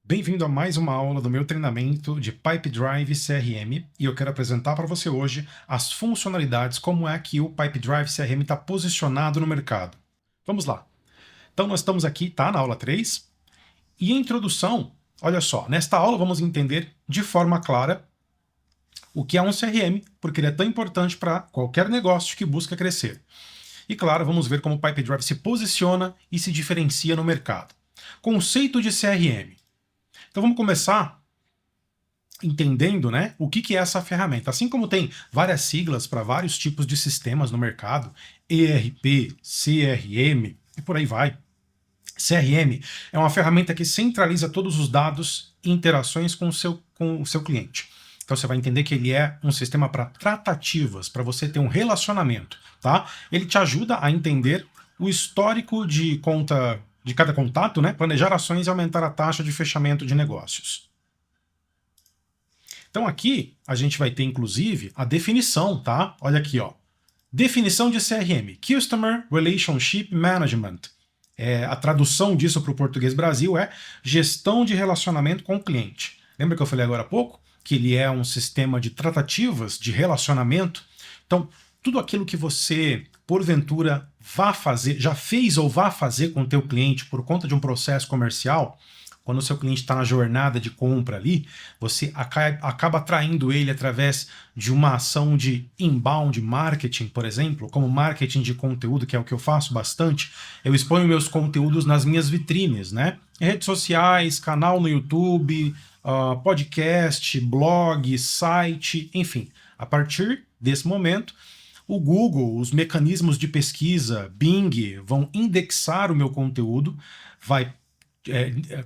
Bem-vindo a mais uma aula do meu treinamento de Pipedrive CRM e eu quero apresentar para você hoje as funcionalidades, como é que o Pipedrive CRM está posicionado no mercado. Vamos lá. Então nós estamos aqui, tá, na aula 3, e em introdução, olha só, nesta aula vamos entender de forma clara o que é um CRM, porque ele é tão importante para qualquer negócio que busca crescer. E claro, vamos ver como o Pipedrive se posiciona e se diferencia no mercado. Conceito de CRM. Então vamos começar entendendo, né, o que é essa ferramenta. Assim como tem várias siglas para vários tipos de sistemas no mercado, ERP, CRM e por aí vai. CRM é uma ferramenta que centraliza todos os dados e interações com o seu cliente. Então você vai entender que ele é um sistema para tratativas, para você ter um relacionamento, tá? Ele te ajuda a entender o histórico de conta de cada contato, né? Planejar ações e aumentar a taxa de fechamento de negócios. Então aqui a gente vai ter inclusive a definição, tá? Olha aqui, ó. Definição de CRM, Customer Relationship Management. A tradução disso para o português Brasil é gestão de relacionamento com o cliente. Lembra que eu falei agora há pouco que ele é um sistema de tratativas, de relacionamento? Então, tudo aquilo que você, porventura, vá fazer, já fez ou vá fazer com o teu cliente por conta de um processo comercial, quando o seu cliente está na jornada de compra ali, você acaba atraindo ele através de uma ação de inbound marketing, por exemplo, como marketing de conteúdo, que é o que eu faço bastante. Eu exponho meus conteúdos nas minhas vitrines, né? Redes sociais, canal no YouTube, podcast, blog, site, enfim. A partir desse momento, o Google, os mecanismos de pesquisa, Bing, vão indexar o meu conteúdo,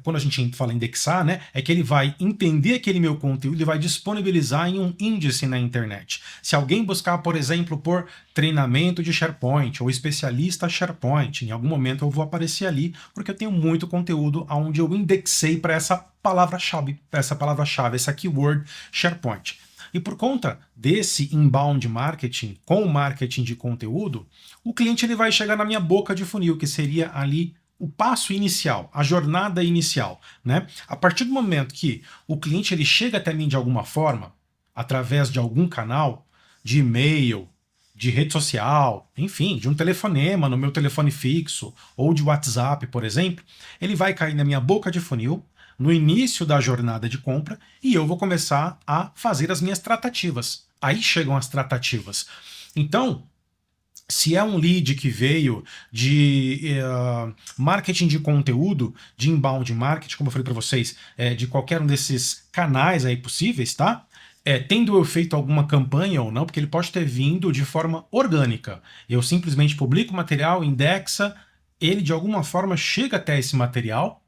quando a gente fala indexar, né, é que ele vai entender aquele meu conteúdo e vai disponibilizar em um índice na internet. Se alguém buscar, por exemplo, por treinamento de SharePoint ou especialista SharePoint, em algum momento eu vou aparecer ali, porque eu tenho muito conteúdo onde eu indexei para essa palavra-chave, essa keyword SharePoint. E por conta desse inbound marketing com o marketing de conteúdo, o cliente ele vai chegar na minha boca de funil, que seria ali o passo inicial, a jornada inicial, né? A partir do momento que o cliente ele chega até mim de alguma forma, através de algum canal, de e-mail, de rede social, enfim, de um telefonema no meu telefone fixo ou de WhatsApp, por exemplo, ele vai cair na minha boca de funil no início da jornada de compra e eu vou começar a fazer as minhas tratativas. Aí chegam as tratativas. Então, se é um lead que veio de marketing de conteúdo, de inbound marketing, como eu falei para vocês, de qualquer um desses canais aí possíveis, tá? Tendo eu feito alguma campanha ou não, porque ele pode ter vindo de forma orgânica. Eu simplesmente publico o material, indexa, ele de alguma forma chega até esse material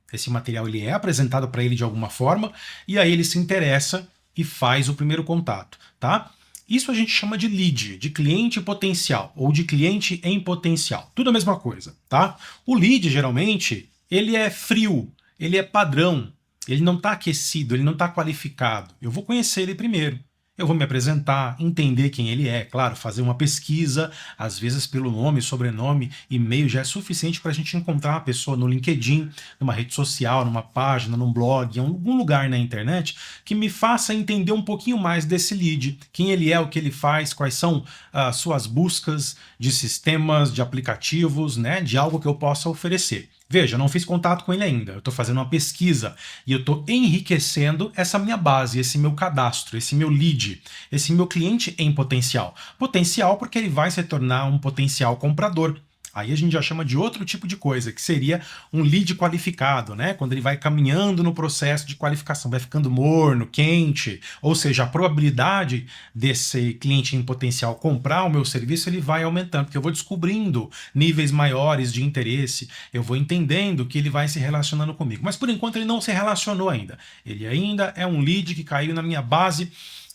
ele é apresentado para ele de alguma forma, e aí ele se interessa e faz o primeiro contato, tá? Isso a gente chama de lead, de cliente potencial, ou de cliente em potencial. Tudo a mesma coisa, tá? O lead, geralmente, ele é frio, ele é padrão, ele não está aquecido, ele não está qualificado. Eu vou conhecer ele primeiro. Eu vou me apresentar, entender quem ele é, claro, fazer uma pesquisa, às vezes pelo nome, sobrenome, e-mail já é suficiente para a gente encontrar a pessoa no LinkedIn, numa rede social, numa página, num blog, em algum lugar na internet que me faça entender um pouquinho mais desse lead, quem ele é, o que ele faz, quais são as suas buscas de sistemas, de aplicativos, né, de algo que eu possa oferecer. Veja, eu não fiz contato com ele ainda, eu estou fazendo uma pesquisa e eu estou enriquecendo essa minha base, esse meu cadastro, esse meu lead, esse meu cliente em potencial. Potencial porque ele vai se tornar um potencial comprador. Aí a gente já chama de outro tipo de coisa, que seria um lead qualificado, né? Quando ele vai caminhando no processo de qualificação, vai ficando morno, quente, ou seja, a probabilidade desse cliente em potencial comprar o meu serviço, ele vai aumentando, porque eu vou descobrindo níveis maiores de interesse, eu vou entendendo que ele vai se relacionando comigo. Mas por enquanto ele não se relacionou ainda. Ele ainda é um lead que caiu na minha base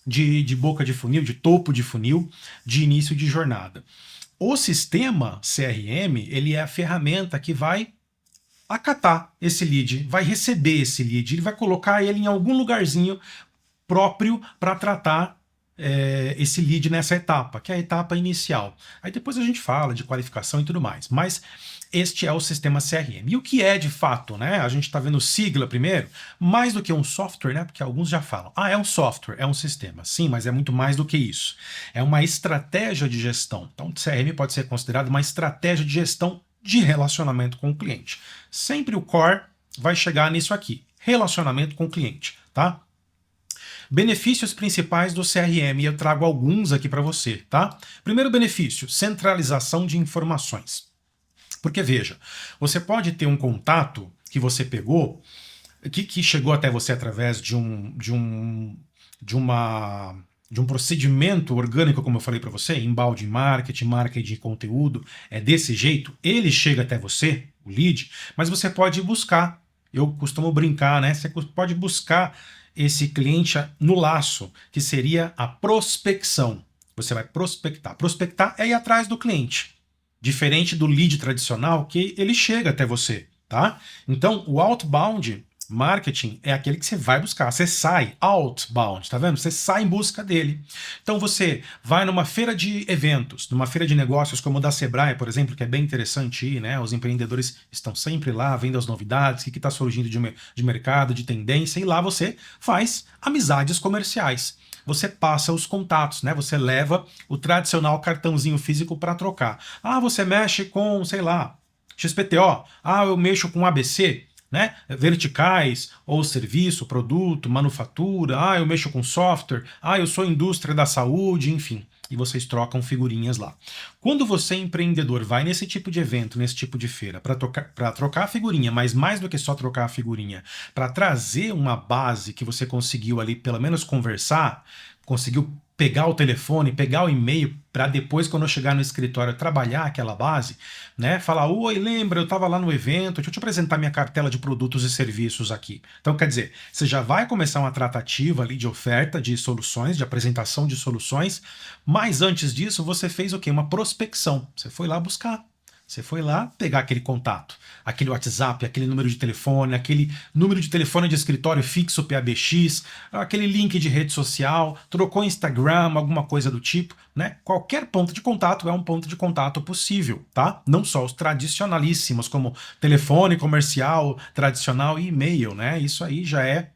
de boca de funil, de topo de funil, de início de jornada. O sistema CRM, ele é a ferramenta que vai acatar esse lead, vai receber esse lead, ele vai colocar ele em algum lugarzinho próprio para tratar esse lead nessa etapa, que é a etapa inicial. Aí depois a gente fala de qualificação e tudo mais. Mas Este é o sistema CRM. E o que é de fato, né? A gente está vendo sigla primeiro, mais do que um software, né? Porque alguns já falam, é um software, é um sistema. Sim, mas é muito mais do que isso. É uma estratégia de gestão. Então, CRM pode ser considerado uma estratégia de gestão de relacionamento com o cliente. Sempre o core vai chegar nisso aqui, relacionamento com o cliente, tá? Benefícios principais do CRM, eu trago alguns aqui para você, tá? Primeiro benefício, centralização de informações. Porque veja, você pode ter um contato que você pegou, que chegou até você através de um procedimento orgânico, como eu falei para você, embalde marketing, marketing de conteúdo, é desse jeito, ele chega até você, o lead, mas você pode buscar, eu costumo brincar, né? Você pode buscar esse cliente no laço, que seria a prospecção. Você vai prospectar. Prospectar é ir atrás do cliente. Diferente do lead tradicional, que ele chega até você, tá? Então, o outbound marketing é aquele que você vai buscar, você sai outbound, tá vendo? Você sai em busca dele. Então você vai numa feira de eventos, numa feira de negócios como a da Sebrae, por exemplo, que é bem interessante ir, né? Os empreendedores estão sempre lá, vendo as novidades, o que está surgindo de mercado, de tendência, e lá você faz amizades comerciais. Você passa os contatos, né? Você leva o tradicional cartãozinho físico para trocar. Você mexe com, sei lá, XPTO. Eu mexo com ABC, né? Verticais, ou serviço, produto, manufatura. Eu mexo com software. Eu sou indústria da saúde, enfim. E vocês trocam figurinhas lá. Quando você, empreendedor, vai nesse tipo de evento, nesse tipo de feira, para trocar a figurinha, mas mais do que só trocar a figurinha, para trazer uma base que você conseguiu ali, pelo menos conversar, conseguiu pegar o telefone, pegar o e-mail, para depois, quando eu chegar no escritório, trabalhar aquela base, né? Falar, oi, lembra, eu estava lá no evento, deixa eu te apresentar minha cartela de produtos e serviços aqui. Então, quer dizer, você já vai começar uma tratativa ali de oferta de soluções, de apresentação de soluções, mas antes disso, você fez o quê? Uma prospecção. Você foi lá buscar. Você foi lá pegar aquele contato, aquele WhatsApp, aquele número de telefone, aquele número de telefone de escritório fixo PABX, aquele link de rede social, trocou Instagram, alguma coisa do tipo, né? Qualquer ponto de contato é um ponto de contato possível, tá? Não só os tradicionalíssimos, como telefone comercial, tradicional e e-mail, né? Isso aí já é,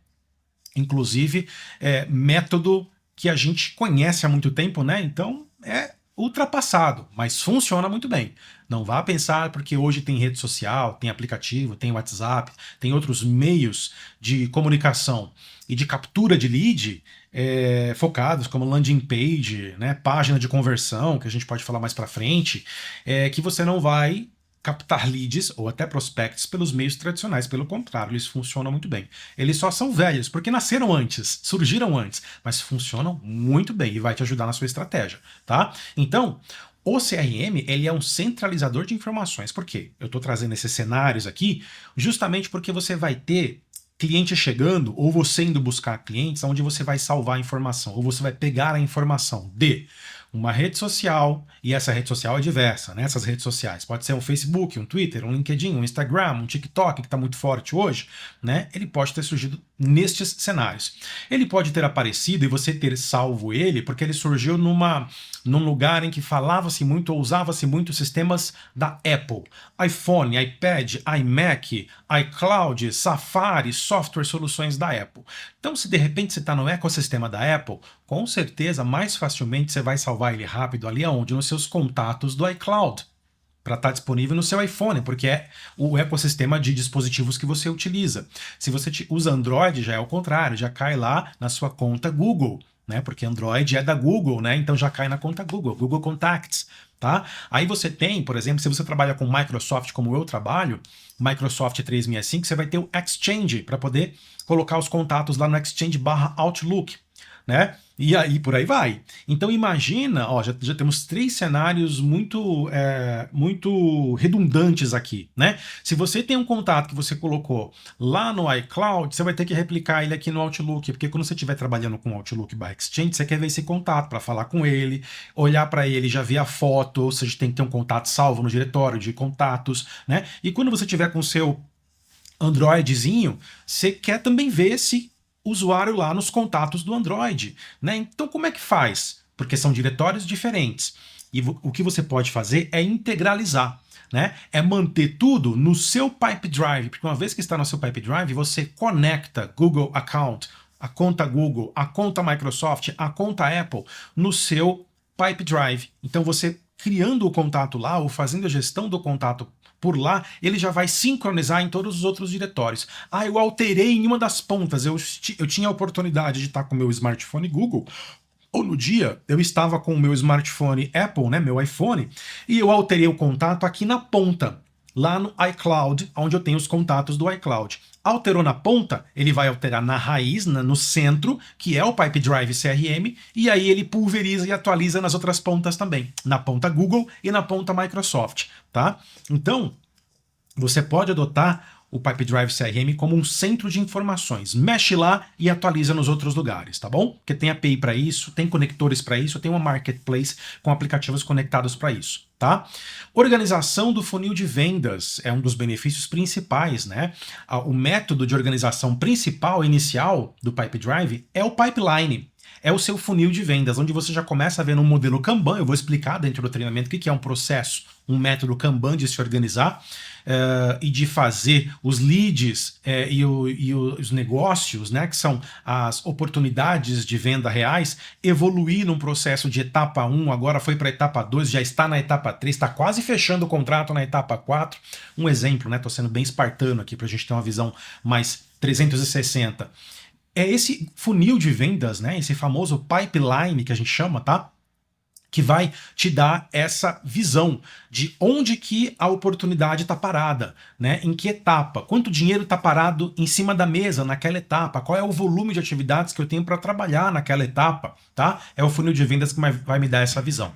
inclusive, método que a gente conhece há muito tempo, né? Então, é ultrapassado, mas funciona muito bem. Não vá pensar porque hoje tem rede social, tem aplicativo, tem WhatsApp, tem outros meios de comunicação e de captura de lead focados como landing page, né, página de conversão, que a gente pode falar mais para frente, que você não vai captar leads ou até prospects pelos meios tradicionais. Pelo contrário, eles funcionam muito bem. Eles só são velhos porque nasceram antes, surgiram antes, mas funcionam muito bem e vai te ajudar na sua estratégia, tá? Então, o CRM, ele é um centralizador de informações. Por quê? Eu estou trazendo esses cenários aqui justamente porque você vai ter cliente chegando ou você indo buscar clientes onde você vai salvar a informação ou você vai pegar a informação de uma rede social, e essa rede social é diversa, né? Essas redes sociais. Pode ser um Facebook, um Twitter, um LinkedIn, um Instagram, um TikTok, que está muito forte hoje, né? Ele pode ter surgido nestes cenários. Ele pode ter aparecido e você ter salvo ele porque ele surgiu num lugar em que falava-se muito ou usava-se muito sistemas da Apple. iPhone, iPad, iMac, iCloud, Safari, software, soluções da Apple. Então, se de repente você está no ecossistema da Apple, com certeza, mais facilmente você vai salvar ele rápido ali aonde? Nos seus contatos do iCloud, para estar disponível no seu iPhone, porque é o ecossistema de dispositivos que você utiliza. Se você usa Android, já é o contrário, já cai lá na sua conta Google, né? Porque Android é da Google, né? Então já cai na conta Google, Google Contacts, tá? Aí você tem, por exemplo, se você trabalha com Microsoft como eu trabalho, Microsoft 365, você vai ter o Exchange para poder colocar os contatos lá no Exchange/Outlook, né? E aí por aí vai. Então imagina, já temos 3 cenários muito redundantes aqui, né? Se você tem um contato que você colocou lá no iCloud, você vai ter que replicar ele aqui no Outlook, porque quando você estiver trabalhando com o Outlook/Exchange, você quer ver esse contato para falar com ele, olhar para ele, já ver a foto, ou seja, tem que ter um contato salvo no diretório de contatos, né? E quando você tiver com o seu Androidzinho, você quer também ver esse usuário lá nos contatos do Android, né? Então como é que faz? Porque são diretórios diferentes. E o que você pode fazer é integralizar. né, é manter tudo no seu Pipe Drive, porque uma vez que está no seu Pipe Drive, você conecta Google Account, a conta Google, a conta Microsoft, a conta Apple no seu Pipe Drive. Então você criando o contato lá ou fazendo a gestão do contato por lá, ele já vai sincronizar em todos os outros diretórios. Ah, eu alterei em uma das pontas, eu tinha a oportunidade de estar com o meu smartphone Google, ou no dia eu estava com o meu smartphone Apple, né, meu iPhone, e eu alterei o contato aqui na ponta, lá no iCloud, onde eu tenho os contatos do iCloud. Alterou na ponta, ele vai alterar na raiz, no centro, que é o Pipe Drive CRM, e aí ele pulveriza e atualiza nas outras pontas também, na ponta Google e na ponta Microsoft, tá? Então, você pode adotar o Pipe Drive CRM como um centro de informações. Mexe lá e atualiza nos outros lugares, tá bom? Porque tem API para isso, tem conectores para isso, tem uma marketplace com aplicativos conectados para isso, tá? Organização do funil de vendas é um dos benefícios principais, né? O método de organização principal, inicial do Pipe Drive é o pipeline. É o seu funil de vendas, onde você já começa a ver no modelo Kanban. Eu vou explicar dentro do treinamento o que é um processo, um método Kanban de se organizar e de fazer os leads e os negócios, né, que são as oportunidades de venda reais, evoluir num processo de etapa 1, agora foi para a etapa 2, já está na etapa 3, está quase fechando o contrato na etapa 4. Um exemplo, né? Estou sendo bem espartano aqui para a gente ter uma visão mais 360. É esse funil de vendas, né, esse famoso pipeline que a gente chama, tá? Que vai te dar essa visão de onde que a oportunidade está parada, né? Em que etapa, quanto dinheiro está parado em cima da mesa naquela etapa, qual é o volume de atividades que eu tenho para trabalhar naquela etapa, tá? É o funil de vendas que vai me dar essa visão.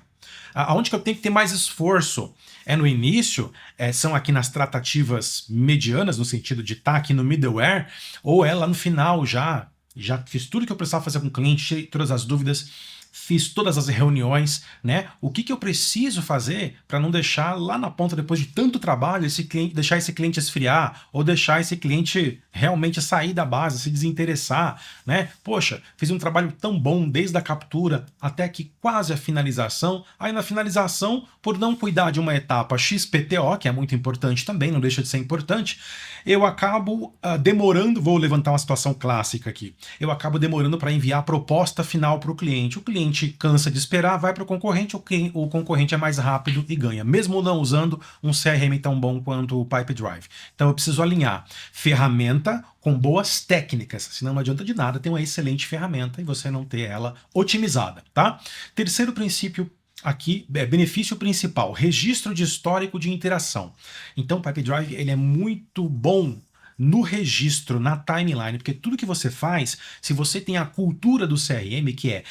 Aonde que eu tenho que ter mais esforço? É no início, são aqui nas tratativas medianas, no sentido de estar aqui no middleware, ou é lá no final já fiz tudo que eu precisava fazer com o cliente, tirei todas as dúvidas, fiz todas as reuniões, né? O que eu preciso fazer para não deixar lá na ponta, depois de tanto trabalho, deixar esse cliente esfriar, ou deixar esse cliente realmente sair da base, se desinteressar, né? Poxa, fiz um trabalho tão bom desde a captura até que quase a finalização. Aí na finalização, por não cuidar de uma etapa XPTO, que é muito importante também, não deixa de ser importante, eu acabo demorando, vou levantar uma situação clássica aqui, eu acabo demorando para enviar a proposta final para o cliente. O cliente cansa de esperar, vai para o concorrente é mais rápido e ganha, mesmo não usando um CRM tão bom quanto o Pipe Drive. Então eu preciso alinhar ferramenta com boas técnicas, senão não adianta de nada ter uma excelente ferramenta e você não ter ela otimizada, tá? Terceiro princípio aqui, benefício principal, registro de histórico de interação. Então o Pipe Drive ele é muito bom no registro, na timeline, porque tudo que você faz, se você tem a cultura do CRM, que é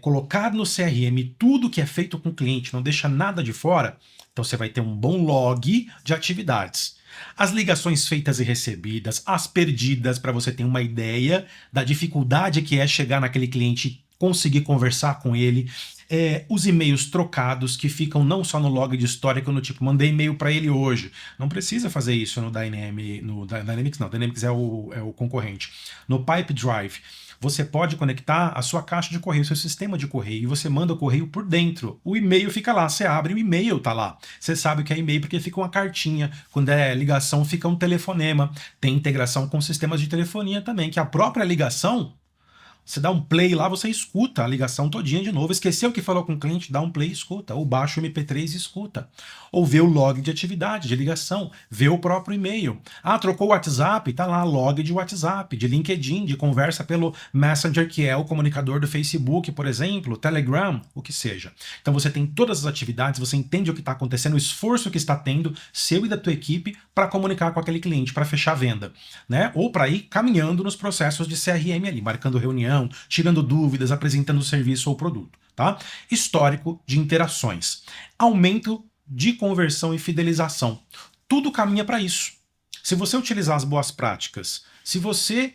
colocar no CRM tudo que é feito com o cliente, não deixa nada de fora, então você vai ter um bom log de atividades. As ligações feitas e recebidas, as perdidas, para você ter uma ideia da dificuldade que é chegar naquele cliente e conseguir conversar com ele. Os e-mails trocados que ficam não só no log de histórico, no tipo, mandei e-mail para ele hoje. Não precisa fazer isso no Dynamics não, Dynamics é o concorrente. No Pipe Drive, você pode conectar a sua caixa de correio, seu sistema de correio, e você manda o correio por dentro. O e-mail fica lá, você abre o e-mail, tá lá. Você sabe o que é e-mail porque fica uma cartinha, quando é ligação fica um telefonema. Tem integração com sistemas de telefonia também, que a própria ligação, você dá um play lá, você escuta a ligação todinha de novo. Esqueceu que falou com o cliente, dá um play e escuta. Ou baixa o MP3 e escuta. Ou vê o log de atividade, de ligação. Vê o próprio e-mail. Ah, trocou o WhatsApp, tá lá, log de WhatsApp, de LinkedIn, de conversa pelo Messenger, que é o comunicador do Facebook, por exemplo, Telegram, o que seja. Então você tem todas as atividades, você entende o que está acontecendo, o esforço que está tendo, seu e da tua equipe, para comunicar com aquele cliente, para fechar a venda, né? Ou para ir caminhando nos processos de CRM ali, marcando reunião, tirando dúvidas, apresentando o serviço ou produto, tá? Histórico de interações. Aumento de conversão e fidelização. Tudo caminha para isso. Se você utilizar as boas práticas, se você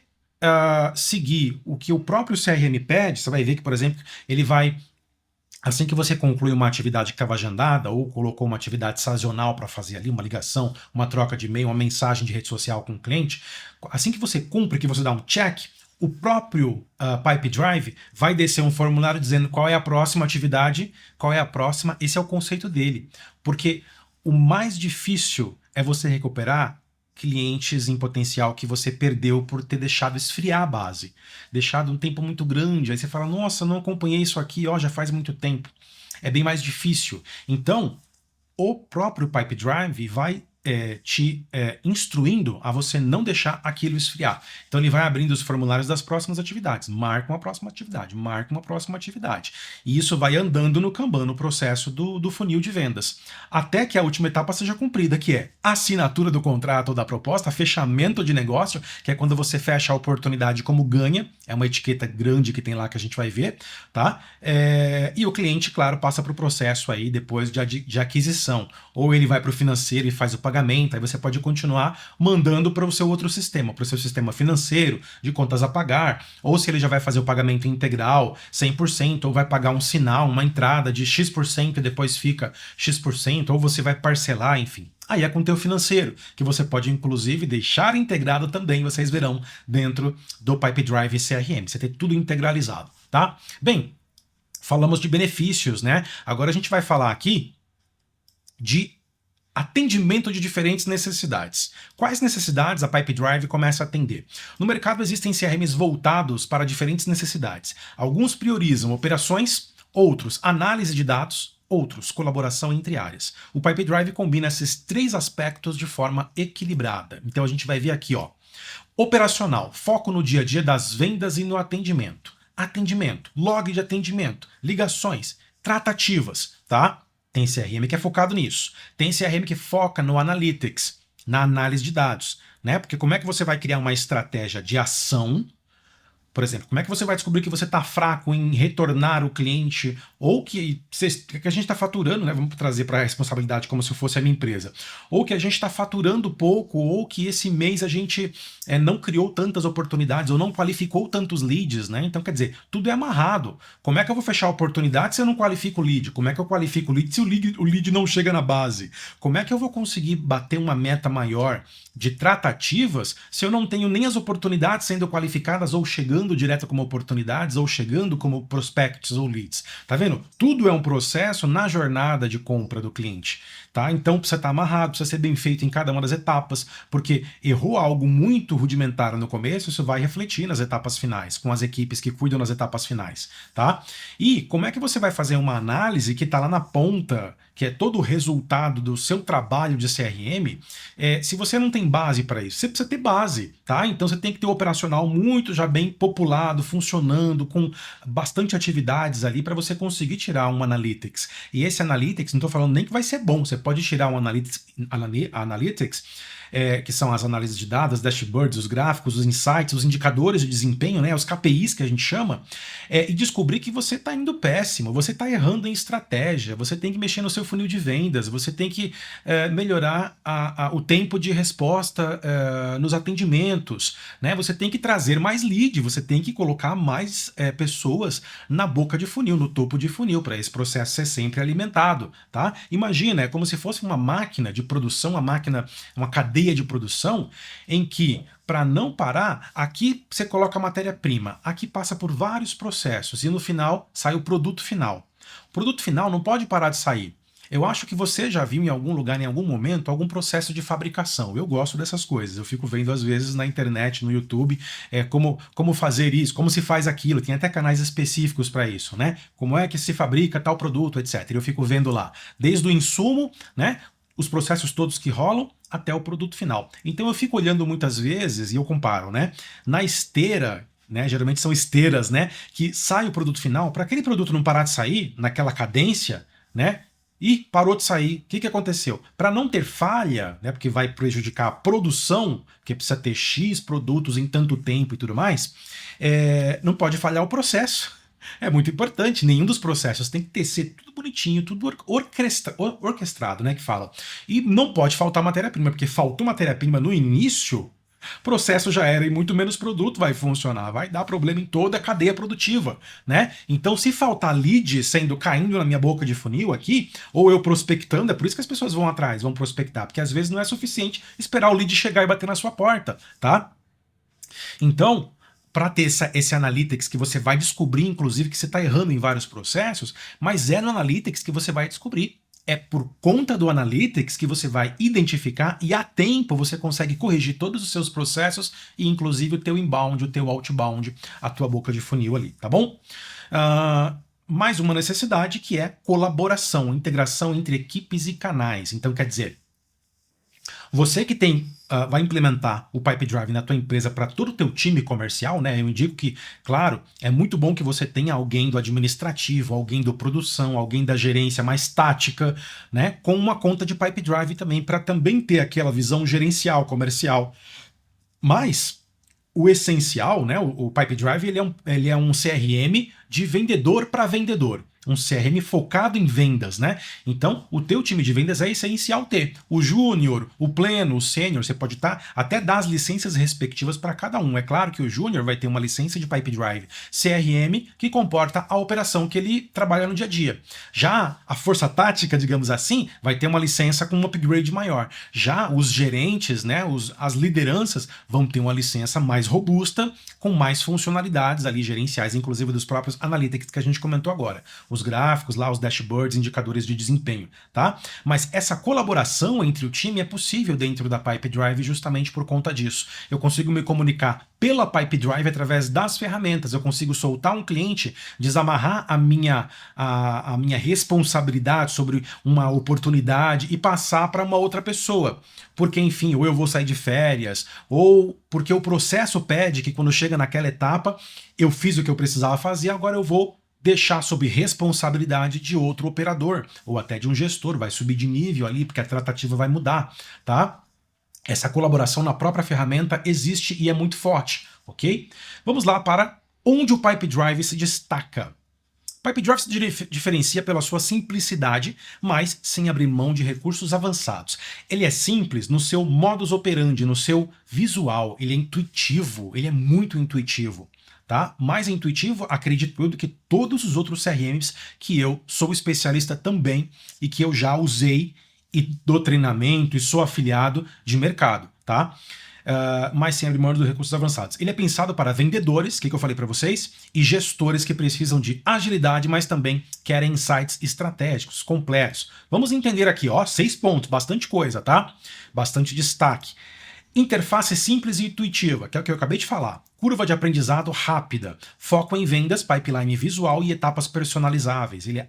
seguir o que o próprio CRM pede, você vai ver que, por exemplo, ele vai, assim que você conclui uma atividade que estava agendada ou colocou uma atividade sazonal para fazer ali, uma ligação, uma troca de e-mail, uma mensagem de rede social com o cliente, assim que você cumpre, que você dá um check, o próprio Pipe Drive vai descer um formulário dizendo qual é a próxima atividade, qual é a próxima. Esse é o conceito dele. Porque o mais difícil é você recuperar clientes em potencial que você perdeu por ter deixado esfriar a base, deixado um tempo muito grande, aí você fala, nossa, não acompanhei isso aqui, ó, já faz muito tempo. É bem mais difícil. Então, o próprio Pipedrive vai te instruindo a você não deixar aquilo esfriar. Então ele vai abrindo os formulários das próximas atividades. Marca uma próxima atividade, marca uma próxima atividade. E isso vai andando no Kanban, no processo do funil de vendas. Até que a última etapa seja cumprida, que é a assinatura do contrato ou da proposta, fechamento de negócio, que é quando você fecha a oportunidade como ganha, é uma etiqueta grande que tem lá que a gente vai ver, tá? E o cliente, claro, passa para o processo aí depois de aquisição. Ou ele vai para o financeiro e faz o pagamento, aí você pode continuar mandando para o seu outro sistema, para o seu sistema financeiro, de contas a pagar, ou se ele já vai fazer o pagamento integral, 100%, ou vai pagar um sinal, uma entrada de X% e depois fica X%, ou você vai parcelar, enfim. Aí é com o teu financeiro, que você pode inclusive deixar integrado também, vocês verão, dentro do Pipedrive CRM. Você tem tudo integralizado, tá? Bem, falamos de benefícios, né? Agora a gente vai falar aqui de atendimento de diferentes necessidades. Quais necessidades a Pipedrive começa a atender? No mercado existem CRMs voltados para diferentes necessidades. Alguns priorizam operações, outros análise de dados, outros colaboração entre áreas. O Pipedrive combina esses três aspectos de forma equilibrada. Então a gente vai ver aqui, ó, operacional, foco no dia a dia das vendas e no atendimento. Atendimento, log de atendimento, ligações, tratativas, tá? Tem CRM que é focado nisso. Tem CRM que foca no Analytics, na análise de dados, né? Porque como é que você vai criar uma estratégia de ação? Por exemplo, como é que você vai descobrir que você está fraco em retornar o cliente ou que a gente está faturando, né? Vamos trazer para a responsabilidade como se fosse a minha empresa. Ou que a gente está faturando pouco, ou que esse mês a gente não criou tantas oportunidades, ou não qualificou tantos leads, né? Então, quer dizer, tudo é amarrado. Como é que eu vou fechar a oportunidade se eu não qualifico o lead? Como é que eu qualifico o lead se o lead não chega na base? Como é que eu vou conseguir bater uma meta maior de tratativas se eu não tenho nem as oportunidades sendo qualificadas ou chegando direto como oportunidades ou chegando como prospects ou leads? Tá vendo? Tudo é um processo na jornada de compra do cliente, tá? Então precisa estar amarrado, precisa ser bem feito em cada uma das etapas, porque errou algo muito rudimentar no começo, isso vai refletir nas etapas finais, com as equipes que cuidam das etapas finais, tá? E como é que você vai fazer uma análise que está lá na ponta, que é todo o resultado do seu trabalho de CRM, se você não tem base para isso? Você precisa ter base, tá? Então você tem que ter o operacional muito já bem populado, funcionando, com bastante atividades ali para você conseguir tirar um Analytics. E esse Analytics, não estou falando nem que vai ser bom, você pode tirar um Analytics, que são as análises de dados, dashboards, os gráficos, os insights, os indicadores de desempenho, né, os KPIs que a gente chama, e descobrir que você está indo péssimo, você está errando em estratégia, você tem que mexer no seu funil de vendas, você tem que melhorar o tempo de resposta nos atendimentos, né, você tem que trazer mais lead, você tem que colocar mais pessoas na boca de funil, no topo de funil, para esse processo ser sempre alimentado, tá? Imagina, é como se fosse uma máquina de produção, uma cadeia de produção, em que, para não parar, aqui você coloca a matéria-prima, aqui passa por vários processos e no final sai o produto final. O produto final não pode parar de sair. Eu acho que você já viu em algum lugar, em algum momento, algum processo de fabricação. Eu gosto dessas coisas. Eu fico vendo, às vezes, na internet, no YouTube, como fazer isso, como se faz aquilo. Tem até canais específicos para isso, né? Como é que se fabrica tal produto, etc. Eu fico vendo lá, desde o insumo, né? Os processos todos que rolam até o produto final. Então eu fico olhando muitas vezes e eu comparo, né? Na esteira, né? Geralmente são esteiras, né? Que sai o produto final, para aquele produto não parar de sair naquela cadência, né? E parou de sair. O que aconteceu? Para não ter falha, né? Porque vai prejudicar a produção, que precisa ter X produtos em tanto tempo e tudo mais, não pode falhar o processo. É muito importante, nenhum dos processos tem que ser tudo bonitinho, tudo orquestrado, né, que fala. E não pode faltar matéria-prima, porque faltou matéria-prima no início, processo já era e muito menos produto vai funcionar, vai dar problema em toda a cadeia produtiva, né? Então se faltar lead caindo na minha boca de funil aqui, ou eu prospectando, é por isso que as pessoas vão atrás, vão prospectar, porque às vezes não é suficiente esperar o lead chegar e bater na sua porta, tá? Então, para ter esse Analytics que você vai descobrir, inclusive, que você está errando em vários processos, mas é no Analytics que você vai descobrir é por conta do Analytics que você vai identificar e a tempo você consegue corrigir todos os seus processos e inclusive o teu inbound, o teu outbound, a tua boca de funil ali, tá bom? Mais uma necessidade que é colaboração, integração entre equipes e canais. Então quer dizer, você que vai implementar o Pipedrive na tua empresa para todo o teu time comercial, né? Eu indico que, claro, é muito bom que você tenha alguém do administrativo, alguém do produção, alguém da gerência mais tática, né? Com uma conta de Pipedrive também, para também ter aquela visão gerencial, comercial. Mas o essencial, né? O Pipedrive ele é um CRM de vendedor para vendedor. Um CRM focado em vendas, né? Então, o teu time de vendas é essencial ter o júnior, o pleno, o sênior, você pode até dar as licenças respectivas para cada um. É claro que o júnior vai ter uma licença de Pipedrive CRM que comporta a operação que ele trabalha no dia a dia. Já a força tática, digamos assim, vai ter uma licença com um upgrade maior. Já os gerentes, né, as lideranças vão ter uma licença mais robusta, com mais funcionalidades ali gerenciais, inclusive dos próprios analytics que a gente comentou agora. Os gráficos lá, os dashboards, indicadores de desempenho, tá? Mas essa colaboração entre o time é possível dentro da Pipedrive justamente por conta disso. Eu consigo me comunicar pela Pipedrive através das ferramentas. Eu consigo soltar um cliente, desamarrar a minha responsabilidade sobre uma oportunidade e passar para uma outra pessoa. Porque, enfim, ou eu vou sair de férias, ou porque o processo pede que quando chega naquela etapa, eu fiz o que eu precisava fazer, agora eu vou deixar sob responsabilidade de outro operador, ou até de um gestor, vai subir de nível ali, porque a tratativa vai mudar, tá? Essa colaboração na própria ferramenta existe e é muito forte, ok? Vamos lá para onde o Pipedrive se destaca. Pipedrive se diferencia pela sua simplicidade, mas sem abrir mão de recursos avançados. Ele é simples no seu modus operandi, no seu visual, ele é intuitivo, ele é muito intuitivo. Tá? Mais intuitivo, acredito eu, do que todos os outros CRMs que eu sou especialista também e que eu já usei e dou treinamento e sou afiliado de mercado, tá? Mas sem abrir mão dos recursos avançados. Ele é pensado para vendedores, que eu falei para vocês, e gestores que precisam de agilidade, mas também querem insights estratégicos, completos. Vamos entender aqui, ó, 6 pontos, bastante coisa, tá? Bastante destaque. Interface simples e intuitiva, que é o que eu acabei de falar. Curva de aprendizado rápida. Foco em vendas, pipeline visual e etapas personalizáveis. Ele é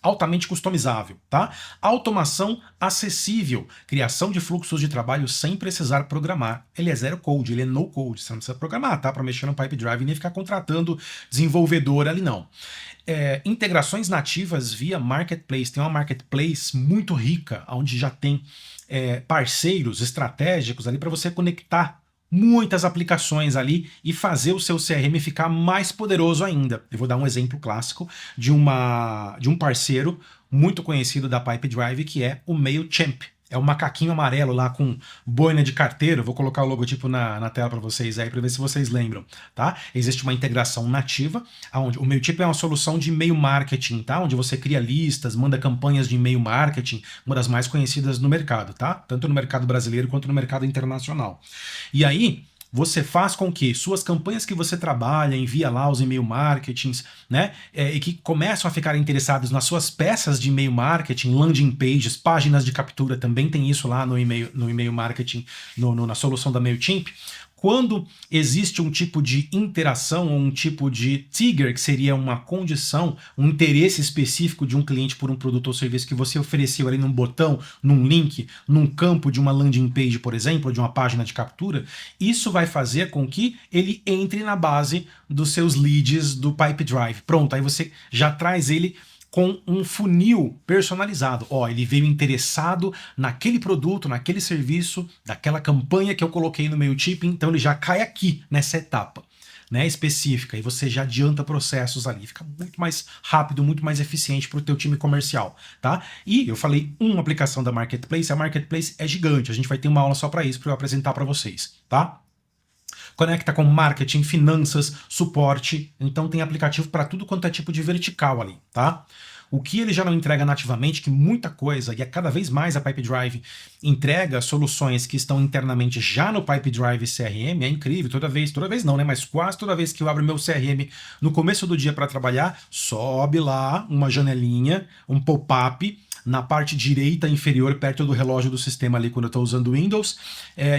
altamente customizável, tá? Automação acessível. Criação de fluxos de trabalho sem precisar programar. Ele é zero code, ele é no code. Você não precisa programar, tá? Para mexer no Pipedrive e nem ficar contratando desenvolvedor ali, não. Integrações nativas via Marketplace. Tem uma Marketplace muito rica, onde já tem parceiros estratégicos ali para você conectar muitas aplicações ali e fazer o seu CRM ficar mais poderoso ainda. Eu vou dar um exemplo clássico de um parceiro muito conhecido da Pipedrive, que é o MailChimp. É um macaquinho amarelo lá com boina de carteiro. Vou colocar o logotipo na tela para vocês aí, para ver se vocês lembram, tá? Existe uma integração nativa, onde o MailChimp é uma solução de e-mail marketing, tá? Onde você cria listas, manda campanhas de e-mail marketing, uma das mais conhecidas no mercado, tá? Tanto no mercado brasileiro quanto no mercado internacional. E aí, você faz com que suas campanhas que você trabalha, envia lá os e-mail marketings, né, e que começam a ficar interessados nas suas peças de e-mail marketing, landing pages, páginas de captura, também tem isso lá no e-mail marketing, na solução da MailChimp. Quando existe um tipo de interação ou um tipo de trigger, que seria uma condição, um interesse específico de um cliente por um produto ou serviço que você ofereceu ali num botão, num link, num campo de uma landing page, por exemplo, de uma página de captura, isso vai fazer com que ele entre na base dos seus leads do Pipedrive. Pronto, aí você já traz ele com um funil personalizado. Ó, ele veio interessado naquele produto, naquele serviço, daquela campanha que eu coloquei no MailChimp, então ele já cai aqui, nessa etapa, né, específica, e você já adianta processos ali, fica muito mais rápido, muito mais eficiente para o teu time comercial, tá? E eu falei uma aplicação da Marketplace, a Marketplace é gigante, a gente vai ter uma aula só para isso, para eu apresentar para vocês, tá? Conecta com marketing, finanças, suporte, então tem aplicativo para tudo quanto é tipo de vertical ali, tá? o que ele já não entrega nativamente, que muita coisa, e cada vez mais a Pipedrive entrega soluções que estão internamente já no Pipedrive CRM, é incrível, toda vez não, né, mas quase toda vez que eu abro meu CRM no começo do dia para trabalhar, sobe lá uma janelinha, um pop-up, na parte direita inferior, perto do relógio do sistema ali, quando eu estou usando o Windows,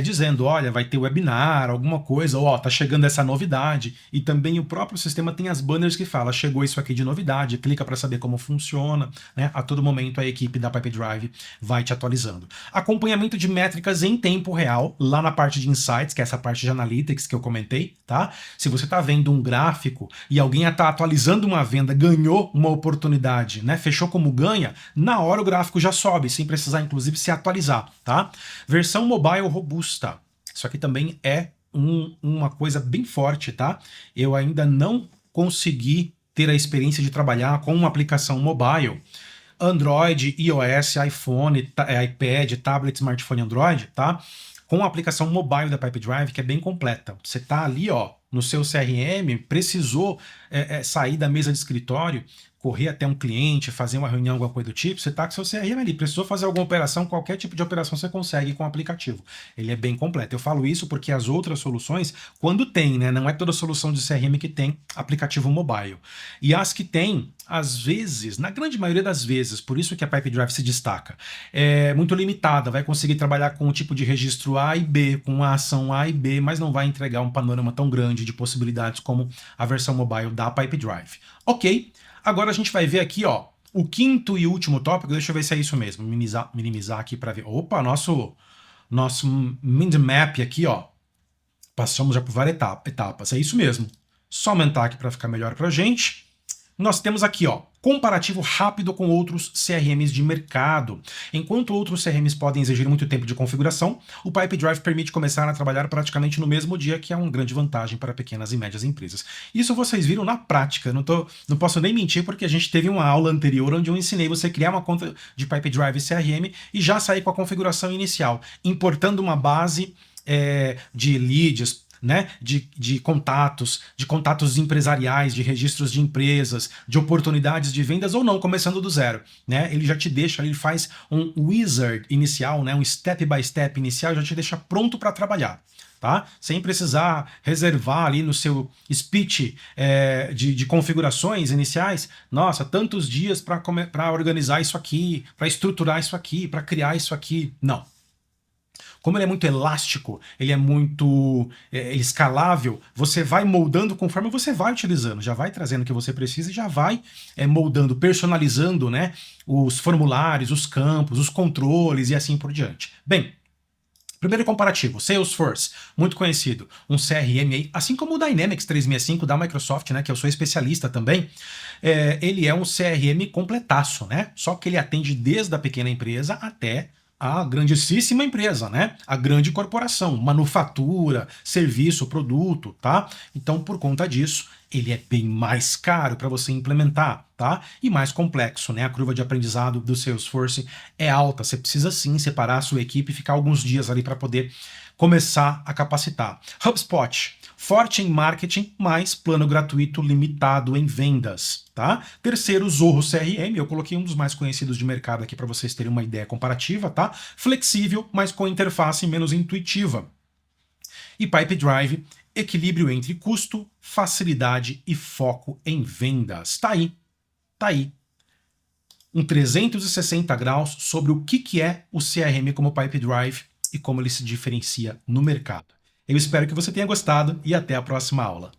dizendo, olha, vai ter webinar, alguma coisa, ó, tá chegando essa novidade. E também o próprio sistema tem as banners que fala, chegou isso aqui de novidade, clica para saber como funciona, né? A todo momento a equipe da Pipedrive vai te atualizando. Acompanhamento de métricas em tempo real, lá na parte de Insights, que é essa parte de Analytics que eu comentei, tá? Se você tá vendo um gráfico e alguém está atualizando uma venda, ganhou uma oportunidade, né? Fechou como ganha, na hora o gráfico já sobe, sem precisar, inclusive, se atualizar, tá? Versão mobile robusta. Isso aqui também é uma coisa bem forte, tá? Eu ainda não consegui ter a experiência de trabalhar com uma aplicação mobile. Android, iOS, iPhone, iPad, tablet, smartphone Android, tá? Com a aplicação mobile da Pipedrive, que é bem completa. Você tá ali, ó, no seu CRM, precisou sair da mesa de escritório, correr até um cliente, fazer uma reunião, alguma coisa do tipo, você está com seu CRM ali, precisou fazer alguma operação, qualquer tipo de operação você consegue com o aplicativo. Ele é bem completo. Eu falo isso porque as outras soluções, quando tem, né, não é toda solução de CRM que tem aplicativo mobile. E as que tem, às vezes, na grande maioria das vezes, por isso que a Pipedrive se destaca, é muito limitada, vai conseguir trabalhar com o tipo de registro A e B, com a ação A e B, mas não vai entregar um panorama tão grande de possibilidades como a versão mobile da Pipedrive. Ok? Agora a gente vai ver aqui, ó, o quinto e último tópico, deixa eu ver se é isso mesmo, minimizar aqui para ver. Opa, nosso mind map aqui, ó, passamos já por várias etapas, é isso mesmo. Só aumentar aqui para ficar melhor para a gente. Nós temos aqui, ó, comparativo rápido com outros CRMs de mercado. Enquanto outros CRMs podem exigir muito tempo de configuração, o Pipedrive permite começar a trabalhar praticamente no mesmo dia, que é uma grande vantagem para pequenas e médias empresas. Isso vocês viram na prática, não posso nem mentir, porque a gente teve uma aula anterior onde eu ensinei você a criar uma conta de Pipedrive CRM e já sair com a configuração inicial, importando uma base de leads, né, de contatos empresariais, de registros de empresas, de oportunidades de vendas ou não, começando do zero, né? Ele já te deixa, ele faz um wizard inicial, né, um step by step inicial, já te deixa pronto para trabalhar. Tá? Sem precisar reservar ali no seu speech de configurações iniciais, nossa, tantos dias para organizar isso aqui, para estruturar isso aqui, para criar isso aqui. Não. Como ele é muito elástico, ele é muito escalável, você vai moldando conforme você vai utilizando, já vai trazendo o que você precisa e já vai moldando, personalizando, né, os formulários, os campos, os controles e assim por diante. Bem, primeiro comparativo, Salesforce, muito conhecido, um CRM aí, assim como o Dynamics 365 da Microsoft, né, que eu sou especialista também, ele é um CRM completaço, né, só que ele atende desde a pequena empresa até a grandíssima empresa, né? A grande corporação, manufatura, serviço, produto, tá? Então, por conta disso, ele é bem mais caro para você implementar, tá? E mais complexo, né? A curva de aprendizado do Salesforce é alta. Você precisa sim separar a sua equipe e ficar alguns dias ali para poder começar a capacitar. HubSpot, forte em marketing, mas plano gratuito limitado em vendas, tá? Terceiro, Zorro CRM, eu coloquei um dos mais conhecidos de mercado aqui para vocês terem uma ideia comparativa, tá? Flexível, mas com interface menos intuitiva. E Pipedrive, equilíbrio entre custo, facilidade e foco em vendas. Tá aí, tá aí. Um 360 graus sobre o que é o CRM como Pipedrive e como ele se diferencia no mercado. Eu espero que você tenha gostado e até a próxima aula.